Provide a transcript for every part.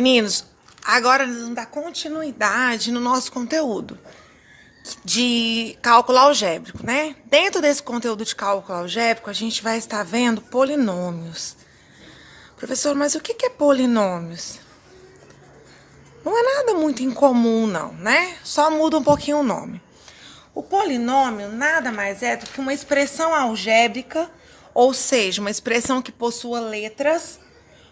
Meninos, agora nós vamos dar continuidade no nosso conteúdo de cálculo algébrico, né? Dentro desse conteúdo de cálculo algébrico, a gente vai estar vendo polinômios. Professor, mas o que é polinômios? Não é nada muito incomum, não, né? Só muda um pouquinho o nome. O polinômio nada mais é do que uma expressão algébrica, ou seja, uma expressão que possua letras,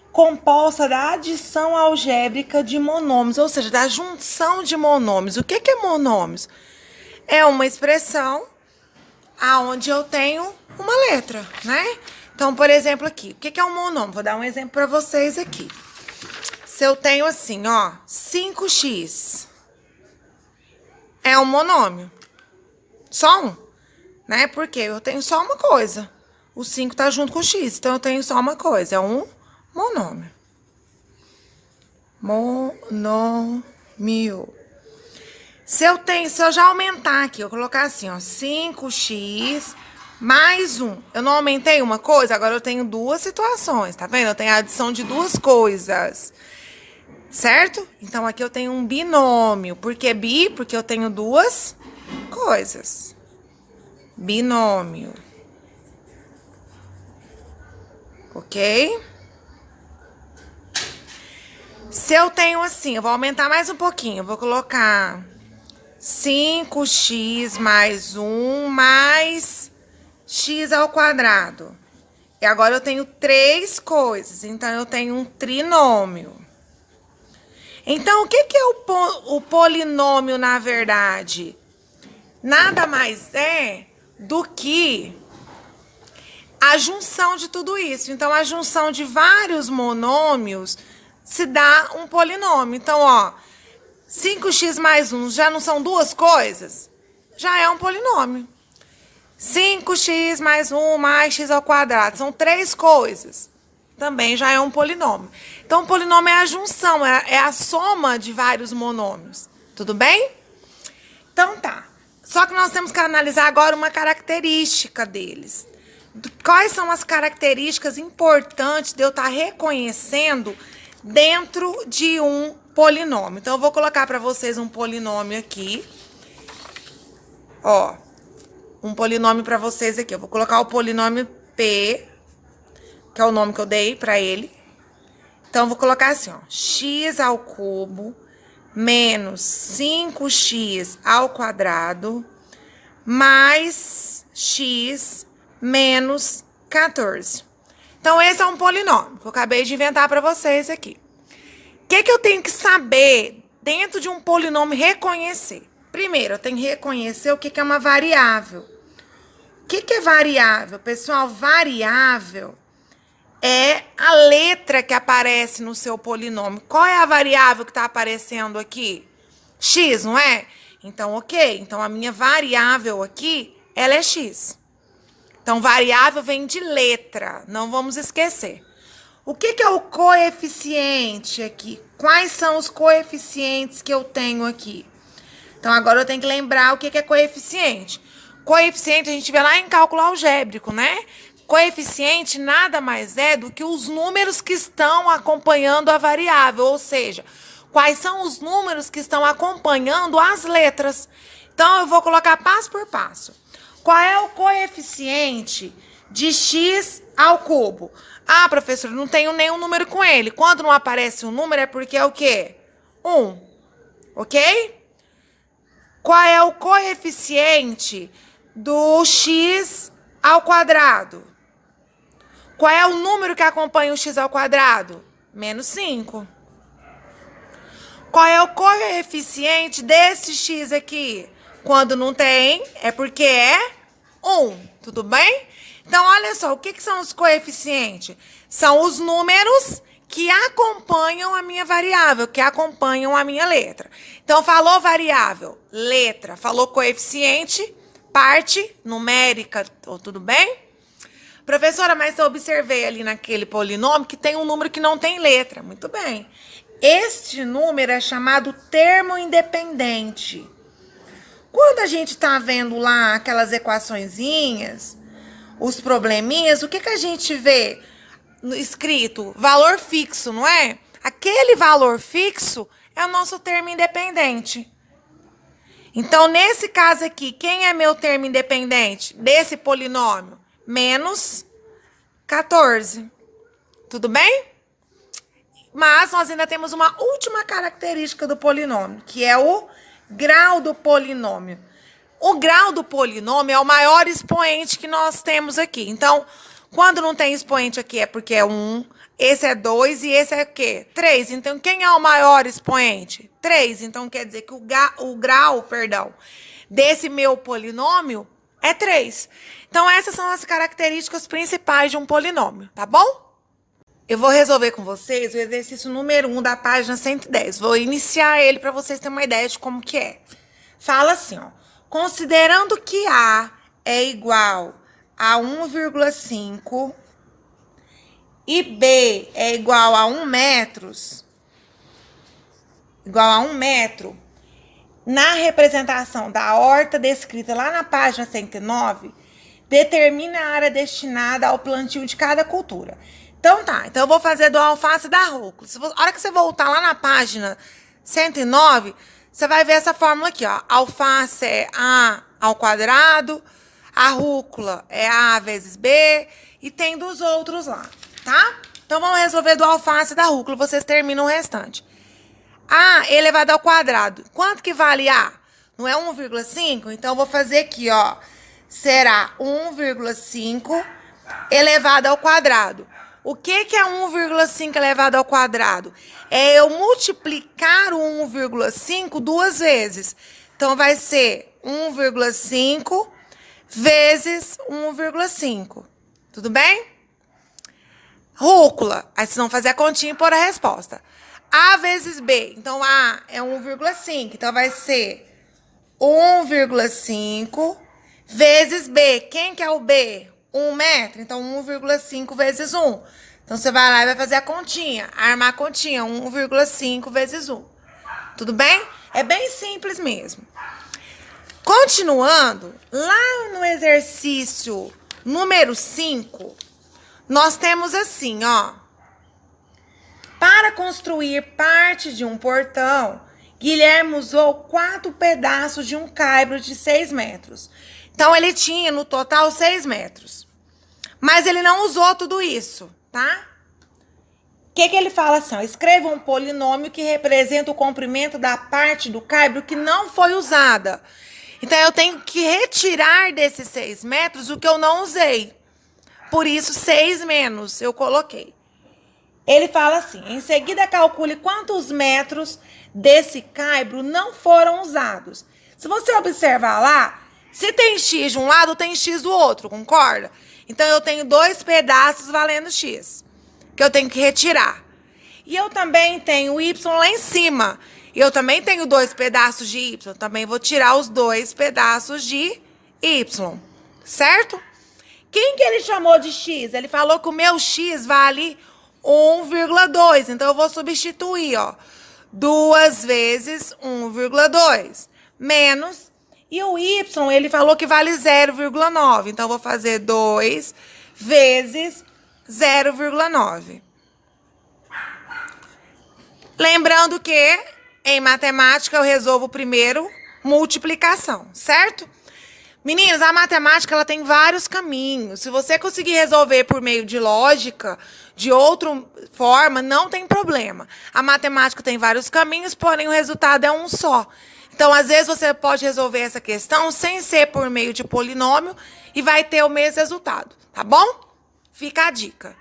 composta da adição algébrica de monômios, ou seja, da junção de monômios. O que é monômios? É uma expressão aonde eu tenho uma letra, né? Então, por exemplo, aqui, o que é um monômio? Vou dar um exemplo para vocês aqui. Se eu tenho assim, ó, 5x, é um monômio. Só um, né? Porque eu tenho só uma coisa. O 5 tá junto com o x, então eu tenho só uma coisa, é um monômio. Monômio. Se eu já aumentar aqui, eu colocar assim, ó, 5x mais 1. Eu não aumentei uma coisa, agora eu tenho duas situações, tá vendo? Eu tenho a adição de duas coisas, certo? Então, aqui eu tenho um binômio. Por que bi? Porque eu tenho duas coisas. Binômio. Ok? Se eu tenho assim, eu vou aumentar mais um pouquinho. Eu vou colocar 5x mais 1 mais x ao quadrado. E agora eu tenho três coisas. Então, eu tenho um trinômio. Então, o que é o polinômio, na verdade? Nada mais é do que a junção de tudo isso. Então, a junção de vários monômios se dá um polinômio. Então, ó, 5x mais 1 já não são duas coisas? Já é um polinômio. 5x mais 1 mais x ao quadrado são três coisas. Também já é um polinômio. Então, o polinômio é a junção, é a soma de vários monômios. Tudo bem? Então, tá. Só que nós temos que analisar agora uma característica deles. Quais são as características importantes de eu estar reconhecendo dentro de um polinômio? Então, eu vou colocar para vocês um polinômio aqui. Ó, um polinômio para vocês aqui. Eu vou colocar o polinômio P, que é o nome que eu dei para ele. Então, eu vou colocar assim, ó, x ao cubo menos 5x ao quadrado mais x menos 14. Então, esse é um polinômio que eu acabei de inventar para vocês aqui. O que eu tenho que saber dentro de um polinômio reconhecer? Primeiro, eu tenho que reconhecer o que é uma variável. O que é variável? Pessoal, variável é a letra que aparece no seu polinômio. Qual é a variável que está aparecendo aqui? X, não é? Então, ok. Então, a minha variável aqui, ela é x. Então, variável vem de letra. Não vamos esquecer. O que é o coeficiente aqui? Quais são os coeficientes que eu tenho aqui? Então, agora eu tenho que lembrar o que é coeficiente. Coeficiente a gente vê lá em cálculo algébrico, né? Coeficiente nada mais é do que os números que estão acompanhando a variável, ou seja, quais são os números que estão acompanhando as letras. Então, eu vou colocar passo por passo. Qual é o coeficiente de x ao cubo? Ah, professor, não tenho nenhum número com ele. Quando não aparece um número é porque é o quê? 1. Ok? Qual é o coeficiente do x ao quadrado? Qual é o número que acompanha o x ao quadrado? Menos 5. Qual é o coeficiente desse x aqui? Quando não tem, é porque é 1. Tudo bem? Então, olha só, o que são os coeficientes? São os números que acompanham a minha variável, que acompanham a minha letra. Então, falou variável, letra. Falou coeficiente, parte numérica. Tudo bem? Professora, mas eu observei ali naquele polinômio que tem um número que não tem letra. Muito bem. Este número é chamado termo independente. Quando a gente está vendo lá aquelas equaçõezinhas, os probleminhas, o que a gente vê escrito? Valor fixo, não é? Aquele valor fixo é o nosso termo independente. Então, nesse caso aqui, quem é meu termo independente desse polinômio? Menos 14. Tudo bem? Mas nós ainda temos uma última característica do polinômio, que é o grau do polinômio. O grau do polinômio é o maior expoente que nós temos aqui. Então, quando não tem expoente aqui é porque é 1, esse é 2 e esse é o quê? 3. Então, quem é o maior expoente? 3. Então, quer dizer que o grau, desse meu polinômio é 3. Então, essas são as características principais de um polinômio, tá bom? Eu vou resolver com vocês o exercício número 1 da página 110. Vou iniciar ele para vocês terem uma ideia de como que é. Fala assim, ó. Considerando que A é igual a 1,5 e B é igual a 1 metro, na representação da horta descrita lá na página 109, determina a área destinada ao plantio de cada cultura. Então tá, então eu vou fazer do alface e da rúcula. A hora que você voltar lá na página 109, você vai ver essa fórmula aqui, ó. Alface é A ao quadrado, a rúcula é A vezes B, e tem dos outros lá, tá? Então vamos resolver do alface e da rúcula, vocês terminam o restante. A elevado ao quadrado, quanto que vale A? Não é 1,5? Então eu vou fazer aqui, ó. Será 1,5 elevado ao quadrado. O que é 1,5 elevado ao quadrado? É eu multiplicar o 1,5 duas vezes. Então, vai ser 1,5 vezes 1,5. Tudo bem? Rúcula. Aí vocês vão fazer a continha e pôr a resposta. A vezes B. Então, A é 1,5. Então, vai ser 1,5 vezes B. Quem que é o B? 1 metro, então 1,5 vezes 1. Então, você vai lá e vai fazer a continha, armar a continha, 1,5 vezes 1. Tudo bem? É bem simples mesmo. Continuando, lá no exercício número 5, nós temos assim, ó. Para construir parte de um portão, Guilherme usou 4 pedaços de um caibro de 6 metros. Então, ele tinha no total 6 metros. Mas ele não usou tudo isso, tá? O que ele fala assim? Ó, escreva um polinômio que representa o comprimento da parte do caibro que não foi usada. Então, eu tenho que retirar desses 6 metros o que eu não usei. Por isso, 6 menos eu coloquei. Ele fala assim, em seguida calcule quantos metros desse caibro não foram usados. Se você observar lá, se tem X de um lado, tem X do outro, concorda? Então, eu tenho 2 pedaços valendo X, que eu tenho que retirar. E eu também tenho Y lá em cima. E eu também tenho 2 pedaços de Y. Também vou tirar os 2 pedaços de Y, certo? Quem que ele chamou de X? Ele falou que o meu X vale 1,2. Então, eu vou substituir, ó. 2 vezes 1,2. Menos... E o Y, ele falou que vale 0,9. Então, eu vou fazer 2 vezes 0,9. Lembrando que, em matemática, eu resolvo primeiro multiplicação, certo? Meninos, a matemática, ela tem vários caminhos. Se você conseguir resolver por meio de lógica, de outra forma, não tem problema. A matemática tem vários caminhos, porém o resultado é um só. Então, às vezes, você pode resolver essa questão sem ser por meio de polinômio e vai ter o mesmo resultado, tá bom? Fica a dica.